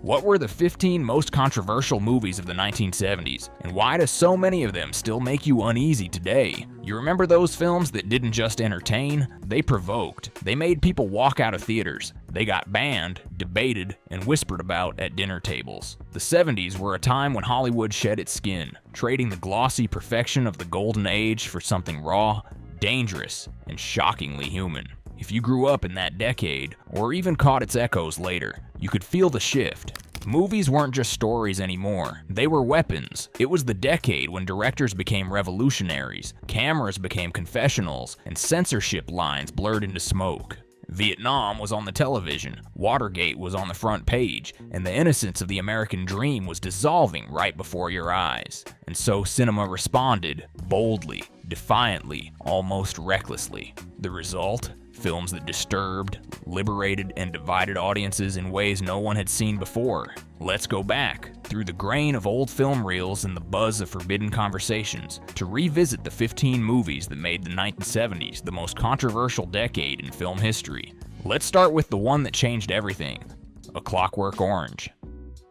What were the 15 most controversial movies of the 1970s, and why do so many of them still make you uneasy today? You remember those films that didn't just entertain? They provoked. They made people walk out of theaters. They got banned, debated, and whispered about at dinner tables. The 70s were a time when Hollywood shed its skin, trading the glossy perfection of the golden age for something raw, dangerous, and shockingly human. If you grew up in that decade, or even caught its echoes later, you could feel the shift. Movies weren't just stories anymore, they were weapons. It was the decade when directors became revolutionaries, cameras became confessionals, and censorship lines blurred into smoke. Vietnam was on the television, Watergate was on the front page, and the innocence of the American dream was dissolving right before your eyes. And so cinema responded, boldly, defiantly, almost recklessly. The result? Films that disturbed, liberated, and divided audiences in ways no one had seen before. Let's go back, through the grain of old film reels and the buzz of forbidden conversations, to revisit the 15 movies that made the 1970s the most controversial decade in film history. Let's start with the one that changed everything, A Clockwork Orange.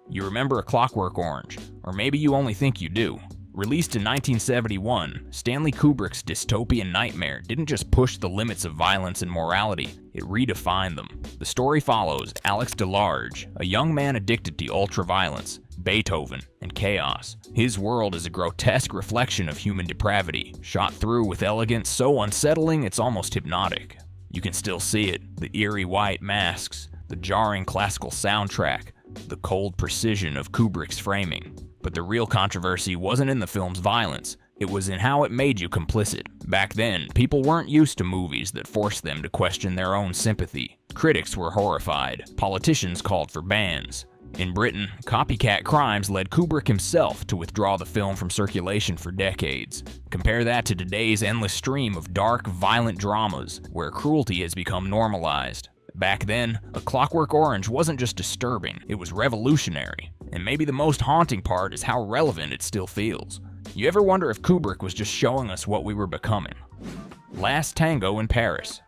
You remember A Clockwork Orange, or maybe you only think you do. Released in 1971, Stanley Kubrick's dystopian nightmare didn't just push the limits of violence and morality, it redefined them. The story follows Alex DeLarge, a young man addicted to ultraviolence, Beethoven, and chaos. His world is a grotesque reflection of human depravity, shot through with elegance so unsettling it's almost hypnotic. You can still see it, the eerie white masks, the jarring classical soundtrack, the cold precision of Kubrick's framing. But the real controversy wasn't in the film's violence, it was in how it made you complicit. Back then, people weren't used to movies that forced them to question their own sympathy. Critics were horrified, politicians called for bans. In Britain, copycat crimes led Kubrick himself to withdraw the film from circulation for decades. Compare that to today's endless stream of dark, violent dramas, where cruelty has become normalized. Back then, A Clockwork Orange wasn't just disturbing, it was revolutionary. And maybe the most haunting part is how relevant it still feels. You ever wonder if Kubrick was just showing us what we were becoming? Last Tango in Paris.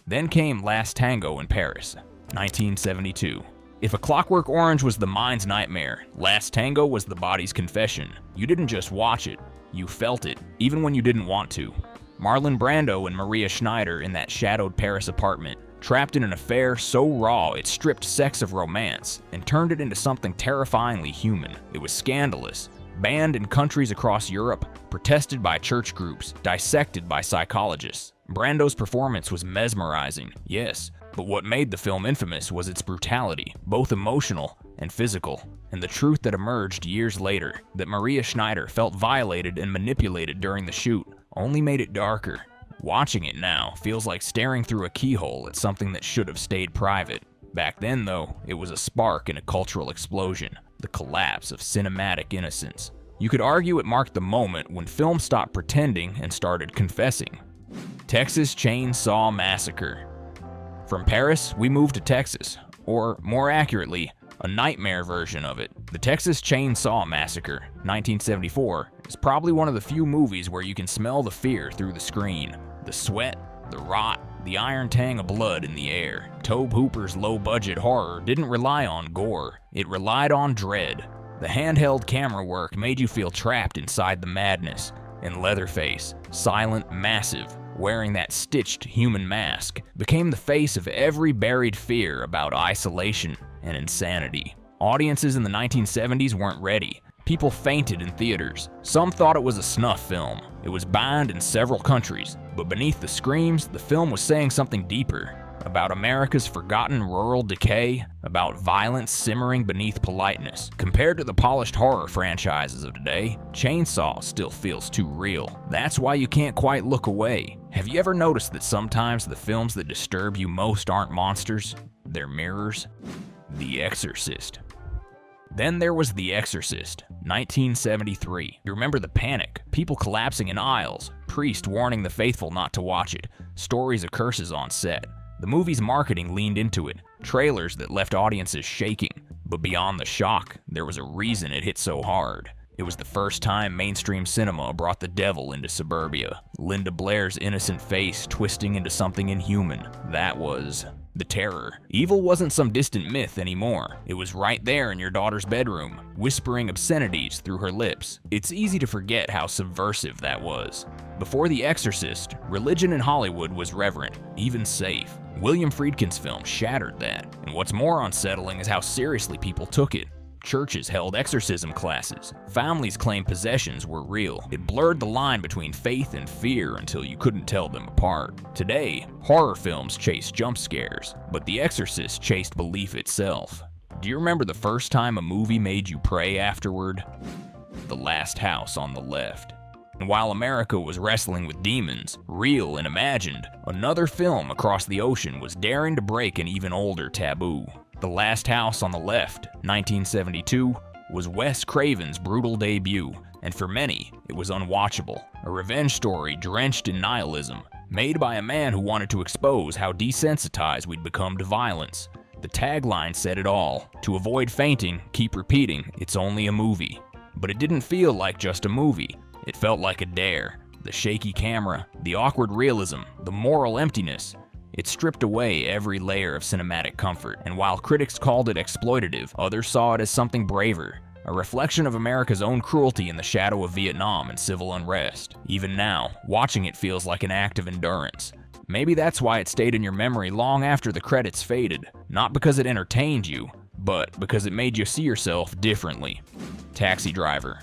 Then came Last Tango in Paris, 1972. If A Clockwork Orange was the mind's nightmare, Last Tango was the body's confession. You didn't just watch it, you felt it, even when you didn't want to. Marlon Brando and Maria Schneider in that shadowed Paris apartment, trapped in an affair so raw it stripped sex of romance and turned it into something terrifyingly human. It was scandalous, banned in countries across Europe, protested by church groups, dissected by psychologists. Brando's performance was mesmerizing, yes, but what made the film infamous was its brutality, both emotional and physical. And the truth that emerged years later, that Maria Schneider felt violated and manipulated during the shoot, only made it darker. Watching it now feels like staring through a keyhole at something that should have stayed private. Back then, though, it was a spark in a cultural explosion, the collapse of cinematic innocence. You could argue it marked the moment when film stopped pretending and started confessing. Texas Chainsaw Massacre. From Paris, we moved to Texas, or more accurately, a nightmare version of it. The Texas Chainsaw Massacre, 1974, is probably one of the few movies where you can smell the fear through the screen. The sweat, the rot, the iron tang of blood in the air. Tobe Hooper's low-budget horror didn't rely on gore, it relied on dread. The handheld camera work made you feel trapped inside the madness. And Leatherface, silent, massive, wearing that stitched human mask, became the face of every buried fear about isolation and insanity. Audiences in the 1970s weren't ready. People fainted in theaters. Some thought it was a snuff film. It was banned in several countries, but beneath the screams, the film was saying something deeper. About America's forgotten rural decay, about violence simmering beneath politeness. Compared to the polished horror franchises of today, Chainsaw still feels too real. That's why you can't quite look away. Have you ever noticed that sometimes the films that disturb you most aren't monsters? They're mirrors? The Exorcist. Then there was The Exorcist, 1973. You remember the panic, people collapsing in aisles, priest warning the faithful not to watch it, stories of curses on set. The movie's marketing leaned into it, trailers that left audiences shaking. But beyond the shock, there was a reason it hit so hard. It was the first time mainstream cinema brought the devil into suburbia. Linda Blair's innocent face twisting into something inhuman. That was The terror. Evil wasn't some distant myth anymore. It was right there in your daughter's bedroom, whispering obscenities through her lips. It's easy to forget how subversive that was. Before The Exorcist, religion in Hollywood was reverent, even safe. William Friedkin's film shattered that. And what's more unsettling is how seriously people took it. Churches held exorcism classes. Families claimed possessions were real. It blurred the line between faith and fear until you couldn't tell them apart. Today, horror films chase jump scares, but The Exorcist chased belief itself. Do you remember the first time a movie made you pray afterward? The Last House on the Left. And while America was wrestling with demons, real and imagined, another film across the ocean was daring to break an even older taboo. The Last House on the Left, 1972, was Wes Craven's brutal debut, and for many, it was unwatchable. A revenge story drenched in nihilism, made by a man who wanted to expose how desensitized we'd become to violence. The tagline said it all: to avoid fainting, keep repeating, it's only a movie. But it didn't feel like just a movie. It felt like a dare. The shaky camera, the awkward realism, the moral emptiness. It stripped away every layer of cinematic comfort, and while critics called it exploitative, others saw it as something braver, a reflection of America's own cruelty in the shadow of Vietnam and civil unrest. Even now, watching it feels like an act of endurance. Maybe that's why it stayed in your memory long after the credits faded, not because it entertained you, but because it made you see yourself differently. Taxi Driver.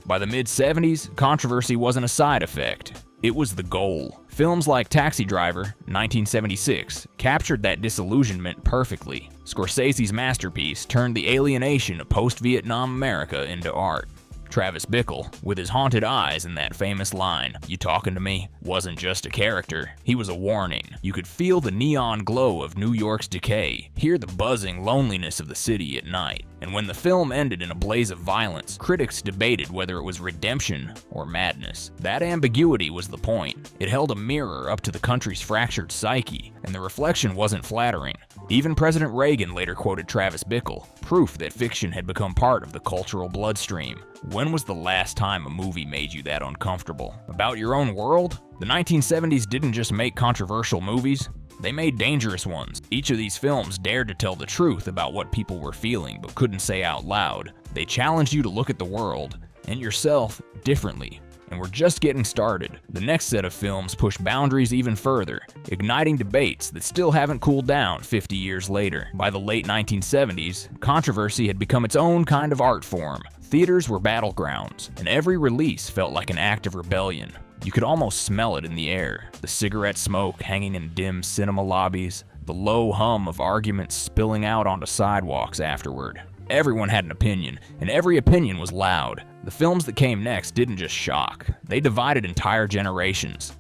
By the mid-70s, controversy wasn't a side effect. It was the goal. Films like Taxi Driver, 1976, captured that disillusionment perfectly. Scorsese's masterpiece turned the alienation of post-Vietnam America into art. Travis Bickle, with his haunted eyes and that famous line, "You talking to me?" wasn't just a character, he was a warning. You could feel the neon glow of New York's decay, hear the buzzing loneliness of the city at night. And when the film ended in a blaze of violence, critics debated whether it was redemption or madness. That ambiguity was the point. It held a mirror up to the country's fractured psyche, and the reflection wasn't flattering. Even President Reagan later quoted Travis Bickle, proof that fiction had become part of the cultural bloodstream. When was the last time a movie made you that uncomfortable? About your own world? The 1970s didn't just make controversial movies, they made dangerous ones. Each of these films dared to tell the truth about what people were feeling but couldn't say out loud. They challenged you to look at the world, and yourself, differently. And we're just getting started. The next set of films push boundaries even further, igniting debates that still haven't cooled down 50 years later. By the late 1970s, controversy had become its own kind of art form. Theaters were battlegrounds, and every release felt like an act of rebellion. You could almost smell it in the air, the cigarette smoke hanging in dim cinema lobbies, the low hum of arguments spilling out onto sidewalks afterward. Everyone had an opinion, and every opinion was loud. The films that came next didn't just shock, they divided entire generations.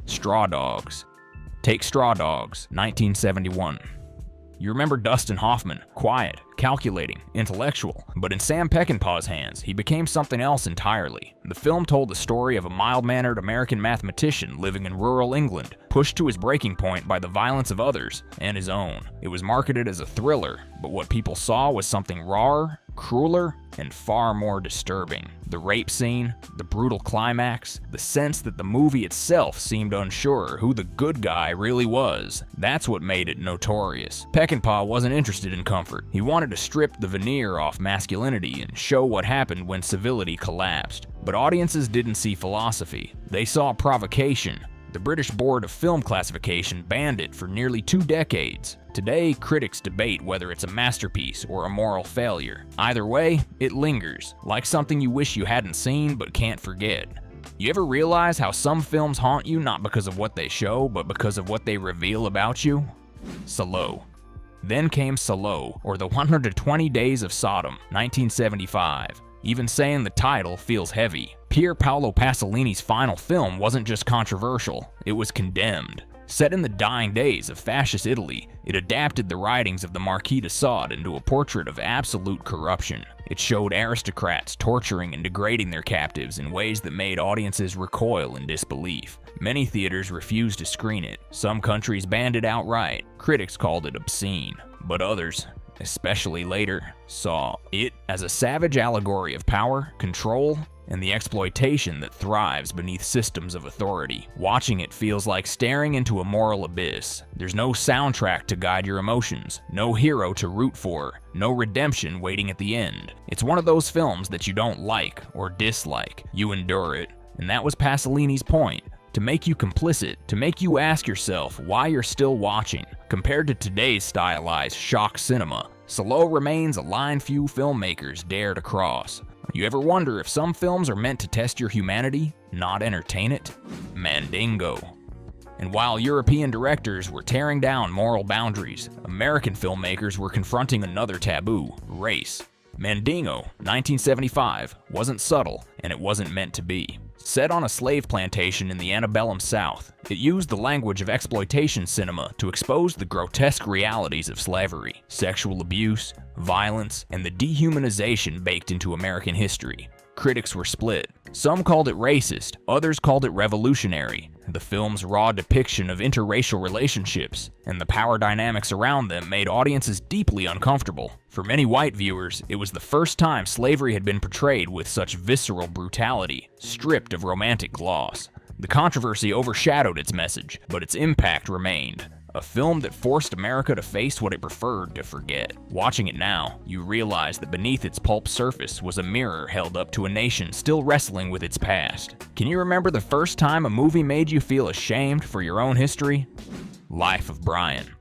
Straw Dogs. Take Straw Dogs, 1971. You remember Dustin Hoffman, quiet, calculating, intellectual, but in Sam Peckinpah's hands, he became something else entirely. The film told the story of a mild-mannered American mathematician living in rural England, pushed to his breaking point by the violence of others and his own. It was marketed as a thriller, but what people saw was something rawer, crueler, and far more disturbing. The rape scene, the brutal climax, the sense that the movie itself seemed unsure who the good guy really was. That's what made it notorious. Peckinpah wasn't interested in comfort. He wanted to strip the veneer off masculinity and show what happened when civility collapsed. But audiences didn't see philosophy. They saw provocation. The British Board of Film Classification banned it for nearly 2 decades. Today, critics debate whether it's a masterpiece or a moral failure. Either way, it lingers, like something you wish you hadn't seen but can't forget. You ever realize how some films haunt you not because of what they show, but because of what they reveal about you? Salo. Then came Salo, or The 120 Days of Sodom, 1975. Even saying the title feels heavy. Pier Paolo Pasolini's final film wasn't just controversial, it was condemned. Set in the dying days of fascist Italy, it adapted the writings of the Marquis de Sade into a portrait of absolute corruption. It showed aristocrats torturing and degrading their captives in ways that made audiences recoil in disbelief. Many theaters refused to screen it. Some countries banned it outright. Critics called it obscene, but others, especially later, saw it as a savage allegory of power, control, and the exploitation that thrives beneath systems of authority. Watching it feels like staring into a moral abyss. There's no soundtrack to guide your emotions, no hero to root for, no redemption waiting at the end. It's one of those films that you don't like or dislike, you endure it. And that was Pasolini's point. To make you complicit, to make you ask yourself why you're still watching. Compared to today's stylized shock cinema, Salo remains a line few filmmakers dare to cross. You ever wonder if some films are meant to test your humanity, not entertain it? Mandingo. And while European directors were tearing down moral boundaries, American filmmakers were confronting another taboo, race. Mandingo, 1975, wasn't subtle, and it wasn't meant to be. Set on a slave plantation in the antebellum South, it used the language of exploitation cinema to expose the grotesque realities of slavery, sexual abuse, violence, and the dehumanization baked into American history. Critics were split. Some called it racist, others called it revolutionary. The film's raw depiction of interracial relationships and the power dynamics around them made audiences deeply uncomfortable. For many white viewers, it was the first time slavery had been portrayed with such visceral brutality, stripped of romantic gloss. The controversy overshadowed its message, but its impact remained. A film that forced America to face what it preferred to forget. Watching it now, you realize that beneath its pulp surface was a mirror held up to a nation still wrestling with its past. Can you remember the first time a movie made you feel ashamed for your own history? Life of Brian.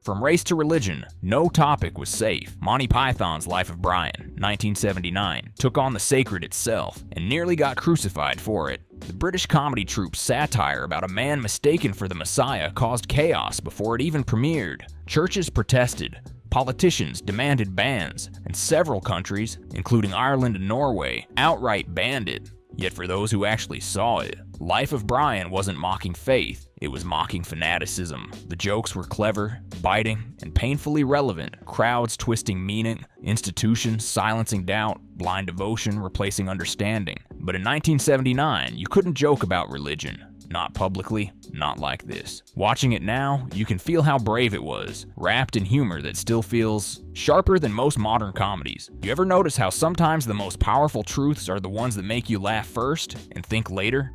From race to religion, no topic was safe. Monty Python's Life of Brian, 1979, took on the sacred itself and nearly got crucified for it. The British comedy troupe's satire about a man mistaken for the Messiah caused chaos before it even premiered. Churches protested, politicians demanded bans, and several countries, including Ireland and Norway, outright banned it. Yet for those who actually saw it, Life of Brian wasn't mocking faith, it was mocking fanaticism. The jokes were clever, biting, and painfully relevant. Crowds twisting meaning, institutions silencing doubt, blind devotion replacing understanding. But in 1979, you couldn't joke about religion. Not publicly, not like this. Watching it now, you can feel how brave it was, wrapped in humor that still feels sharper than most modern comedies. You ever notice how sometimes the most powerful truths are the ones that make you laugh first and think later?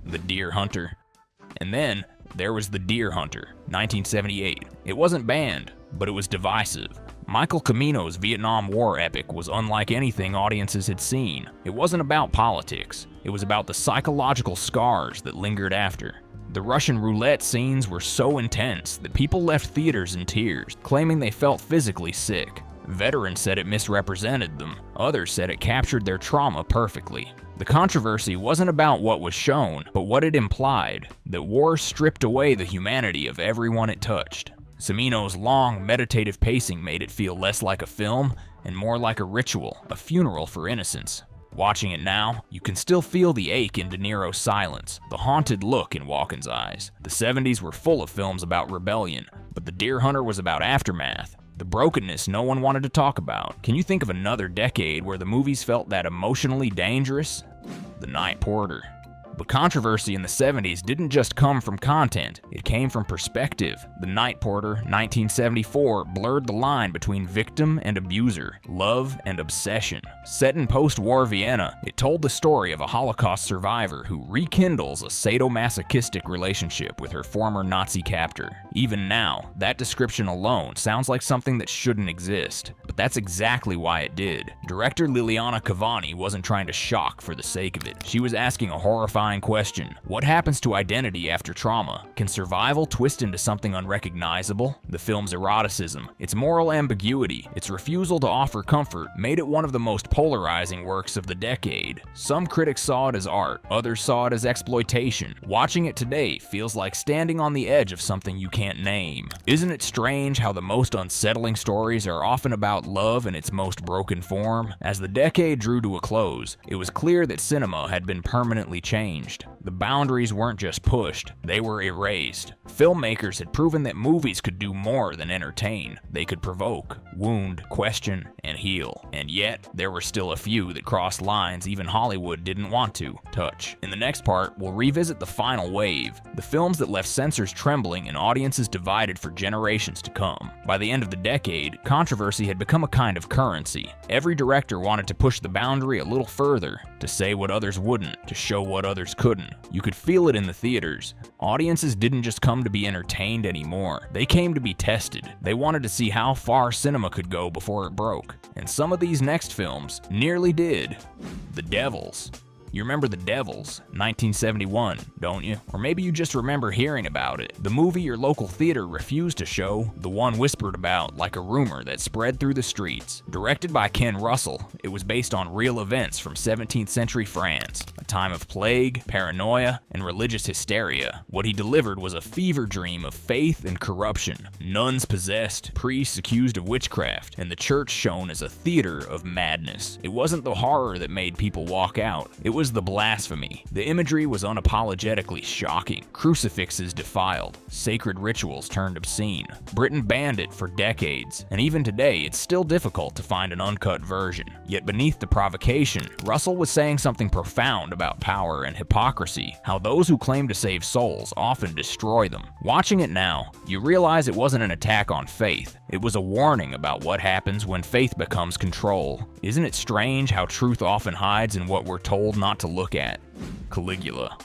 The Deer Hunter. And then, there was The Deer Hunter, 1978. It wasn't banned, but it was divisive. Michael Cimino's Vietnam War epic was unlike anything audiences had seen. It wasn't about politics. It was about the psychological scars that lingered after. The Russian roulette scenes were so intense that people left theaters in tears, claiming they felt physically sick. Veterans said it misrepresented them. Others said it captured their trauma perfectly. The controversy wasn't about what was shown, but what it implied, that war stripped away the humanity of everyone it touched. Cimino's long, meditative pacing made it feel less like a film and more like a ritual, a funeral for innocence. Watching it now, you can still feel the ache in De Niro's silence, the haunted look in Walken's eyes. The 70s were full of films about rebellion, but The Deer Hunter was about aftermath, the brokenness no one wanted to talk about. Can you think of another decade where the movies felt that emotionally dangerous? The Night Porter. But controversy in the 70s didn't just come from content, it came from perspective. The Night Porter, 1974, blurred the line between victim and abuser, love and obsession. Set in post-war Vienna, it told the story of a Holocaust survivor who rekindles a sadomasochistic relationship with her former Nazi captor. Even now, that description alone sounds like something that shouldn't exist. But that's exactly why it did. Director Liliana Cavani wasn't trying to shock for the sake of it. She was asking a horrifying question. What happens to identity after trauma? Can survival twist into something unrecognizable? The film's eroticism, its moral ambiguity, its refusal to offer comfort made it one of the most polarizing works of the decade. Some critics saw it as art, others saw it as exploitation. Watching it today feels like standing on the edge of something you can't name. Isn't it strange how the most unsettling stories are often about love in its most broken form? As the decade drew to a close, it was clear that cinema had been permanently changed. The boundaries weren't just pushed, they were erased. Filmmakers had proven that movies could do more than entertain. They could provoke, wound, question, and heal. And yet, there were still a few that crossed lines even Hollywood didn't want to touch. In the next part, we'll revisit the final wave, the films that left censors trembling and audiences divided for generations to come. By the end of the decade, controversy had become a kind of currency. Every director wanted to push the boundary a little further, to say what others wouldn't, to show what others couldn't. You could feel it in the theaters. Audiences didn't just come to be entertained anymore. They came to be tested. They wanted to see how far cinema could go before it broke. And some of these next films nearly did. The Devils. You remember The Devils, 1971, don't you? Or maybe you just remember hearing about it. The movie your local theater refused to show, the one whispered about like a rumor that spread through the streets. Directed by Ken Russell, it was based on real events from 17th century France, a time of plague, paranoia, and religious hysteria. What he delivered was a fever dream of faith and corruption, nuns possessed, priests accused of witchcraft, and the church shown as a theater of madness. It wasn't the horror that made people walk out. It was the blasphemy. The imagery was unapologetically shocking. Crucifixes defiled, sacred rituals turned obscene. Britain banned it for decades, and even today it's still difficult to find an uncut version. Yet beneath the provocation, Russell was saying something profound about power and hypocrisy, how those who claim to save souls often destroy them. Watching it now, you realize it wasn't an attack on faith. It was a warning about what happens when faith becomes control. Isn't it strange how truth often hides in what we're told not to look at? Caligula.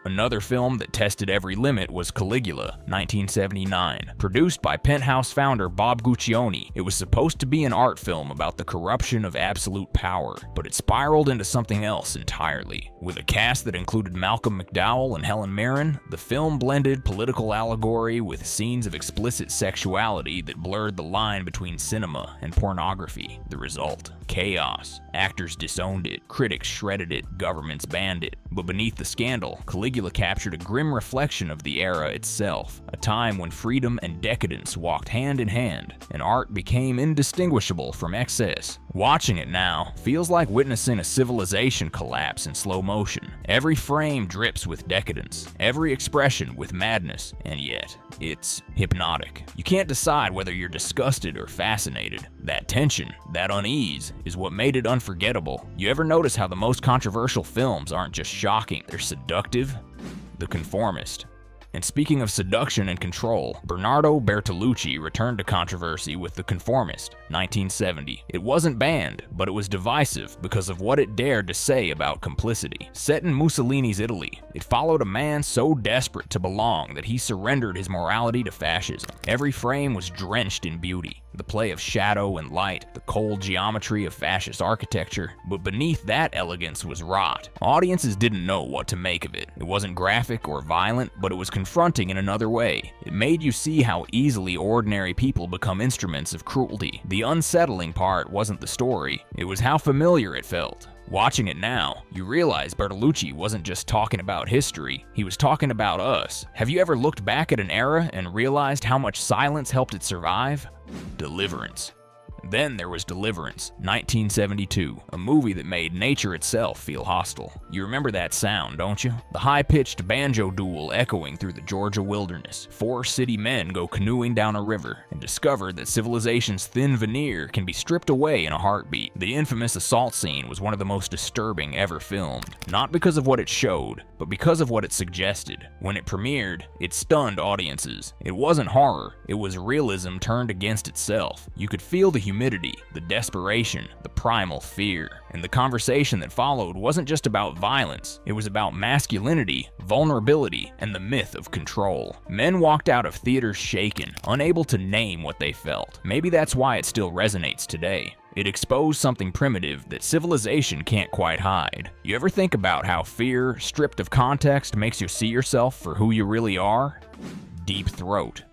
Another film that tested every limit was Caligula, 1979. Produced by Penthouse founder Bob Guccione, it was supposed to be an art film about the corruption of absolute power, but it spiraled into something else entirely. With a cast that included Malcolm McDowell and Helen Mirren, the film blended political allegory with scenes of explicit sexuality that blurred the line between cinema and pornography. The result: chaos. Actors disowned it, critics shredded it, governments banned it. But beneath the scandal, Caligula captured a grim reflection of the era itself, a time when freedom and decadence walked hand in hand, and art became indistinguishable from excess. Watching it now feels like witnessing a civilization collapse in slow motion. Every frame drips with decadence, every expression with madness, and yet, it's hypnotic. You can't decide whether you're disgusted or fascinated. That tension, that unease, is what made it unforgettable. You ever notice how the most controversial films aren't just shocking, they're seductive? The Conformist. And speaking of seduction and control, Bernardo Bertolucci returned to controversy with The Conformist, 1970. It wasn't banned, but it was divisive because of what it dared to say about complicity. Set in Mussolini's Italy, it followed a man so desperate to belong that he surrendered his morality to fascism. Every frame was drenched in beauty, the play of shadow and light, the cold geometry of fascist architecture, but beneath that elegance was rot. Audiences didn't know what to make of it. It wasn't graphic or violent, but it was confronting in another way. It made you see how easily ordinary people become instruments of cruelty. The unsettling part wasn't the story, it was how familiar it felt. Watching it now, you realize Bertolucci wasn't just talking about history, he was talking about us. Have you ever looked back at an era and realized how much silence helped it survive? Deliverance. Then there was Deliverance, 1972, a movie that made nature itself feel hostile. You remember that sound, don't you? The high-pitched banjo duel echoing through the Georgia wilderness. 4 city men go canoeing down a river and discover that civilization's thin veneer can be stripped away in a heartbeat. The infamous assault scene was one of the most disturbing ever filmed, not because of what it showed, but because of what it suggested. When it premiered, it stunned audiences. It wasn't horror, it was realism turned against itself. You could feel the humidity, the desperation, the primal fear. And the conversation that followed wasn't just about violence, it was about masculinity, vulnerability, and the myth of control. Men walked out of theaters shaken, unable to name what they felt. Maybe that's why it still resonates today. It exposed something primitive that civilization can't quite hide. You ever think about how fear, stripped of context, makes you see yourself for who you really are? Deep Throat.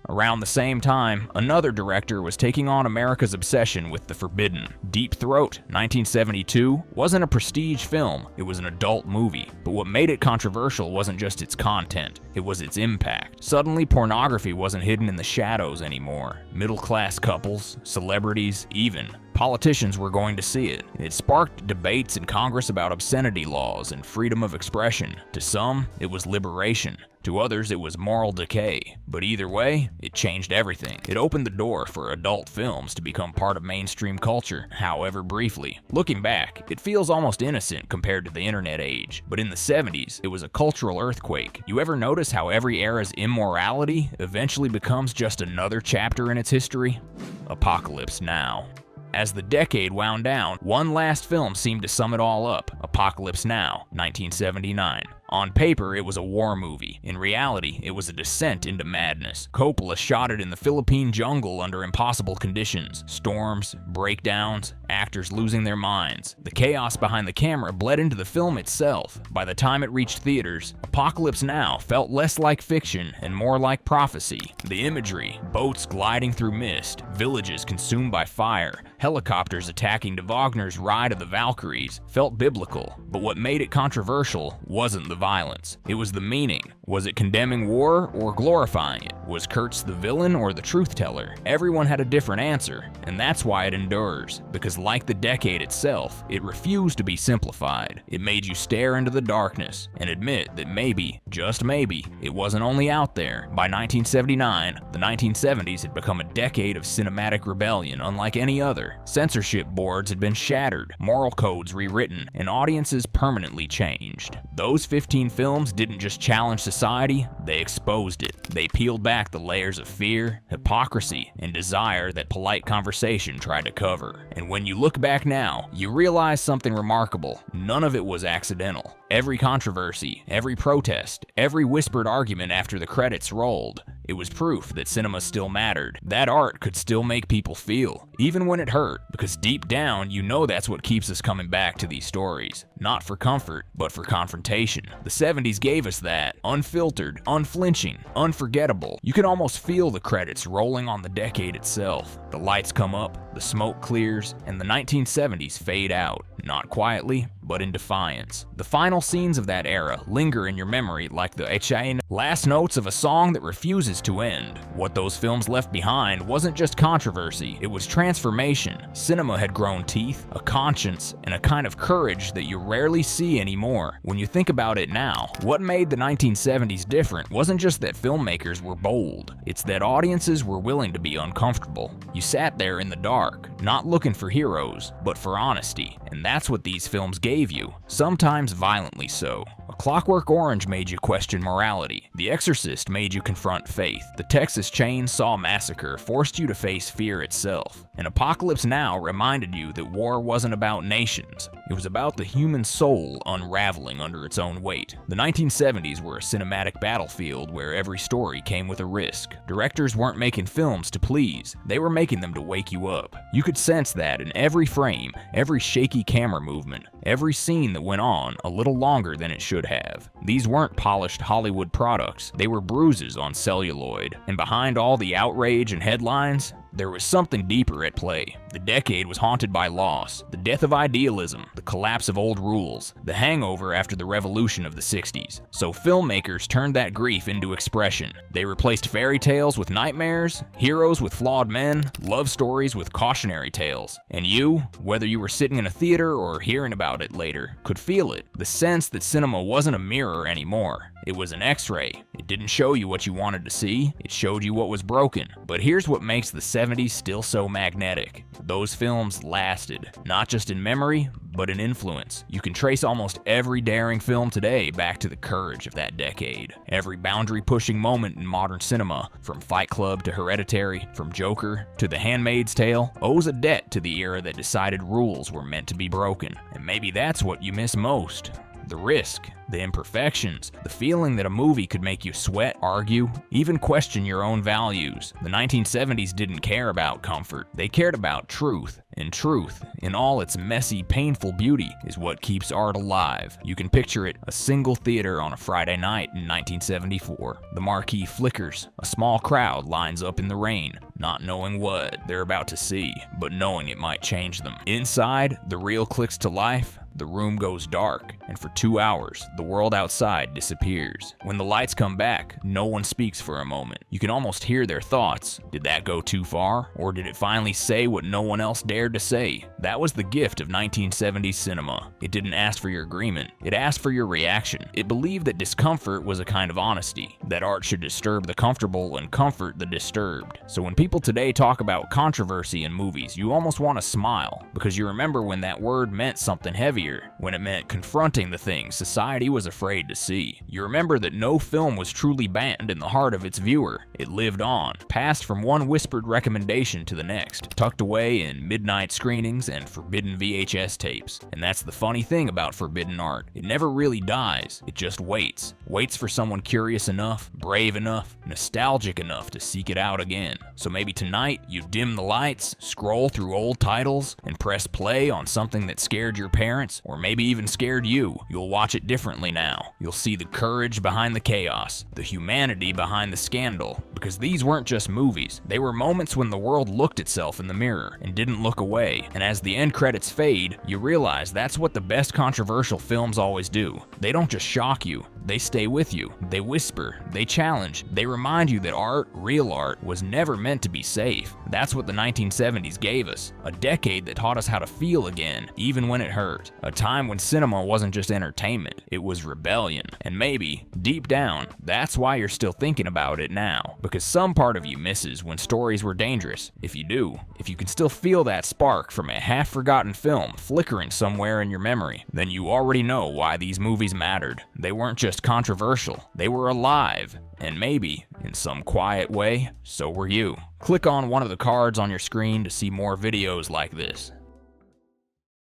Around the same time, another director was taking on America's obsession with the forbidden. Deep Throat, 1972, wasn't a prestige film, it was an adult movie. But what made it controversial wasn't just its content, it was its impact. Suddenly, pornography wasn't hidden in the shadows anymore. Middle-class couples, celebrities, even Politicians were going to see it. It sparked debates in Congress about obscenity laws and freedom of expression. To some, it was liberation. To others, it was moral decay. But either way, it changed everything. It opened the door for adult films to become part of mainstream culture, however briefly. Looking back, it feels almost innocent compared to the internet age. But in the 70s, it was a cultural earthquake. You ever notice how every era's immorality eventually becomes just another chapter in its history? Apocalypse Now. As the decade wound down, one last film seemed to sum it all up: Apocalypse Now, 1979. On paper, it was a war movie. In reality, it was a descent into madness. Coppola shot it in the Philippine jungle under impossible conditions. Storms, breakdowns, actors losing their minds. The chaos behind the camera bled into the film itself. By the time it reached theaters, Apocalypse Now felt less like fiction and more like prophecy. The imagery, boats gliding through mist, villages consumed by fire, helicopters attacking to Wagner's Ride of the Valkyries, felt biblical. But what made it controversial wasn't the violence. It was the meaning. Was it condemning war or glorifying it? Was Kurtz the villain or the truth teller? Everyone had a different answer, and that's why it endures. Because like the decade itself, it refused to be simplified. It made you stare into the darkness and admit that maybe, just maybe, it wasn't only out there. By 1979, the 1970s had become a decade of cinematic rebellion unlike any other. Censorship boards had been shattered, moral codes rewritten, and audiences permanently changed. Those 15 films didn't just challenge society, they exposed it. They peeled back the layers of fear, hypocrisy, and desire that polite conversation tried to cover. And when you look back now, you realize something remarkable. None of it was accidental. Every controversy, every protest, every whispered argument after the credits rolled, it was proof that cinema still mattered. That art could still make people feel, even when it hurt, because deep down, you know that's what keeps us coming back to these stories. Not for comfort, but for confrontation. The 70s gave us that. Unfiltered, unflinching, unforgettable. You can almost feel the credits rolling on the decade itself. The lights come up, the smoke clears, and the 1970s fade out. Not quietly, but in defiance. The final scenes of that era linger in your memory like the last notes of a song that refuses to end. What those films left behind wasn't just controversy, it was transformation. Cinema had grown teeth, a conscience, and a kind of courage that you rarely see anymore. When you think about it now, what made the 1970s different wasn't just that filmmakers were bold, it's that audiences were willing to be uncomfortable. You sat there in the dark, not looking for heroes, but for honesty, and that's what these films gave you, sometimes violently so. A Clockwork Orange made you question morality. The Exorcist made you confront faith. The Texas Chainsaw Massacre forced you to face fear itself. And Apocalypse Now reminded you that war wasn't about nations. It was about the human soul unraveling under its own weight. The 1970s were a cinematic battlefield where every story came with a risk. Directors weren't making films to please, they were making them to wake you up. You could sense that in every frame, every shaky camera movement, every scene that went on a little longer than it should have. These weren't polished Hollywood products, they were bruises on celluloid. And behind all the outrage and headlines, there was something deeper at play. The decade was haunted by loss, the death of idealism, the collapse of old rules, the hangover after the revolution of the 60s. So filmmakers turned that grief into expression. They replaced fairy tales with nightmares, heroes with flawed men, love stories with cautionary tales. And you, whether you were sitting in a theater or hearing about it later, could feel it. The sense that cinema wasn't a mirror anymore. It was an X-ray. It didn't show you what you wanted to see, it showed you what was broken. But here's what makes the 70s still so magnetic. Those films lasted, not just in memory, but in influence. You can trace almost every daring film today back to the courage of that decade. Every boundary-pushing moment in modern cinema, from Fight Club to Hereditary, from Joker to The Handmaid's Tale, owes a debt to the era that decided rules were meant to be broken. And maybe that's what you miss most. The risk, the imperfections, the feeling that a movie could make you sweat, argue, even question your own values. The 1970s didn't care about comfort, they cared about truth. And truth, in all its messy, painful beauty, is what keeps art alive. You can picture it: a single theater on a Friday night in 1974. The marquee flickers, a small crowd lines up in the rain, not knowing what they're about to see, but knowing it might change them. Inside, the reel clicks to life, the room goes dark, and for 2 hours, the world outside disappears. When the lights come back, no one speaks for a moment. You can almost hear their thoughts. Did that go too far? Or did it finally say what no one else dared to say? That was the gift of 1970s cinema. It didn't ask for your agreement. It asked for your reaction. It believed that discomfort was a kind of honesty, that art should disturb the comfortable and comfort the disturbed. So when people today talk about controversy in movies, you almost want to smile, because you remember when that word meant something heavier, when it meant confronting the things society was afraid to see. You remember that no film was truly banned in the heart of its viewer. It lived on, passed from one whispered recommendation to the next, tucked away in midnight screenings and forbidden VHS tapes. And that's the funny thing about forbidden art. It never really dies. It just waits. Waits for someone curious enough, brave enough, nostalgic enough to seek it out again. So maybe tonight you dim the lights, scroll through old titles, and press play on something that scared your parents, or maybe even scared you. You'll watch it differently now. You'll see the courage behind the chaos, the humanity behind the scandal, because these weren't just movies. They were moments when the world looked itself in the mirror and didn't look away. And as the end credits fade, you realize that's what the best controversial films always do. They don't just shock you. They stay with you. They whisper. They challenge. They remind you that art, real art, was never meant to be safe. That's what the 1970s gave us. A decade that taught us how to feel again, even when it hurt. A time when cinema wasn't just entertainment, it was rebellion. And maybe, deep down, that's why you're still thinking about it now. Because some part of you misses when stories were dangerous. If you do, if you can still feel that spark from a half-forgotten film flickering somewhere in your memory, then you already know why these movies mattered. They weren't just controversial, they were alive. And maybe, in some quiet way, so were you. Click on one of the cards on your screen to see more videos like this.